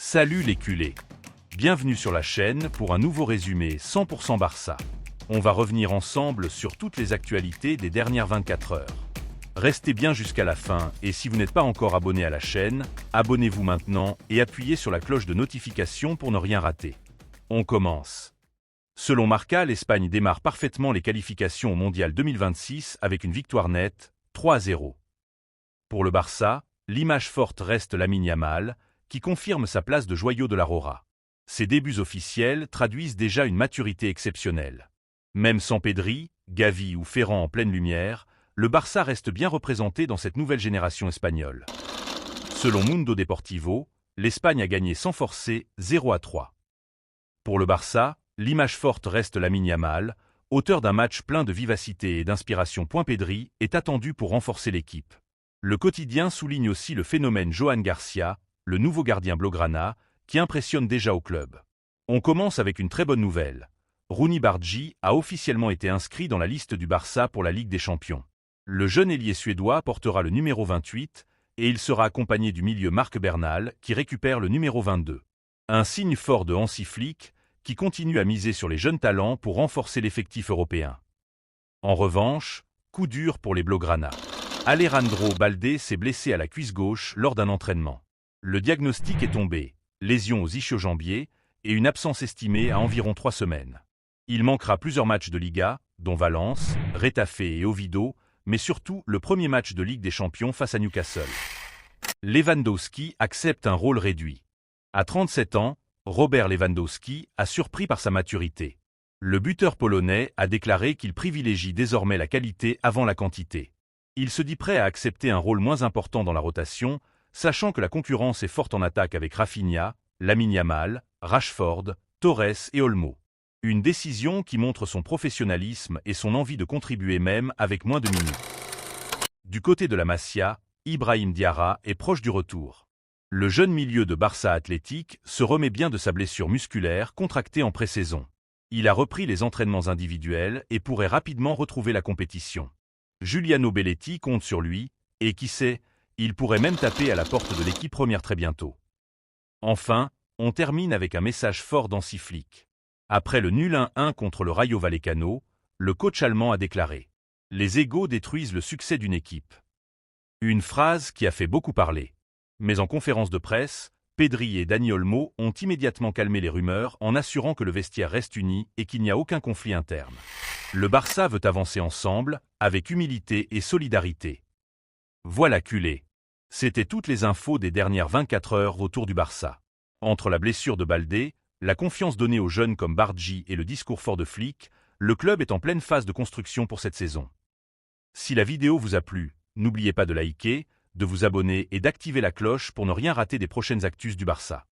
Salut les culés! Bienvenue sur la chaîne pour un nouveau résumé 100% Barça. On va revenir ensemble sur toutes les actualités des dernières 24 heures. Restez bien jusqu'à la fin et si vous n'êtes pas encore abonné à la chaîne, abonnez-vous maintenant et appuyez sur la cloche de notification pour ne rien rater. On commence. Selon Marca, l'Espagne démarre parfaitement les qualifications au Mondial 2026 avec une victoire nette, 3-0. Pour le Barça, l'image forte reste Lamine Yamal, qui confirme sa place de joyau de l'Aurora. Ses débuts officiels traduisent déjà une maturité exceptionnelle. Même sans Pedri, Gavi ou Ferran en pleine lumière, le Barça reste bien représenté dans cette nouvelle génération espagnole. Selon Mundo Deportivo, l'Espagne a gagné sans forcer 0-3. Pour le Barça, l'image forte reste Lamine Yamal, auteur d'un match plein de vivacité et d'inspiration. Pedri est attendu pour renforcer l'équipe. Le quotidien souligne aussi le phénomène Johan Garcia, le nouveau gardien blaugrana, qui impressionne déjà au club. On commence avec une très bonne nouvelle. Rooney Bardghji a officiellement été inscrit dans la liste du Barça pour la Ligue des Champions. Le jeune ailier suédois portera le numéro 28 et il sera accompagné du milieu Marc Bernal qui récupère le numéro 22. Un signe fort de Hansi Flick qui continue à miser sur les jeunes talents pour renforcer l'effectif européen. En revanche, coup dur pour les blaugrana. Alejandro Balde s'est blessé à la cuisse gauche lors d'un entraînement. Le diagnostic est tombé, lésion aux ischio-jambiers et une absence estimée à environ 3 semaines. Il manquera plusieurs matchs de Liga, dont Valence, Retafe et Oviedo, mais surtout le premier match de Ligue des Champions face à Newcastle. Lewandowski accepte un rôle réduit. À 37 ans, Robert Lewandowski a surpris par sa maturité. Le buteur polonais a déclaré qu'il privilégie désormais la qualité avant la quantité. Il se dit prêt à accepter un rôle moins important dans la rotation, sachant que la concurrence est forte en attaque avec Rafinha, Lamine Yamal, Rashford, Torres et Olmo. Une décision qui montre son professionnalisme et son envie de contribuer même avec moins de minutes. Du côté de la Masia, Ibrahim Diarra est proche du retour. Le jeune milieu de Barça Athletic se remet bien de sa blessure musculaire contractée en pré-saison. Il a repris les entraînements individuels et pourrait rapidement retrouver la compétition. Giuliano Belletti compte sur lui, et qui sait, il pourrait même taper à la porte de l'équipe première très bientôt. Enfin, on termine avec un message fort d'Hansi Flick. Après le nul 1-1 contre le Rayo Vallecano, le coach allemand a déclaré « Les égos détruisent le succès d'une équipe ». Une phrase qui a fait beaucoup parler. Mais en conférence de presse, Pedri et Dani Olmo ont immédiatement calmé les rumeurs en assurant que le vestiaire reste uni et qu'il n'y a aucun conflit interne. Le Barça veut avancer ensemble, avec humilité et solidarité. Voilà culé. C'était toutes les infos des dernières 24 heures autour du Barça. Entre la blessure de Balde, la confiance donnée aux jeunes comme Bardghji et le discours fort de Flick, le club est en pleine phase de construction pour cette saison. Si la vidéo vous a plu, n'oubliez pas de liker, de vous abonner et d'activer la cloche pour ne rien rater des prochaines actus du Barça.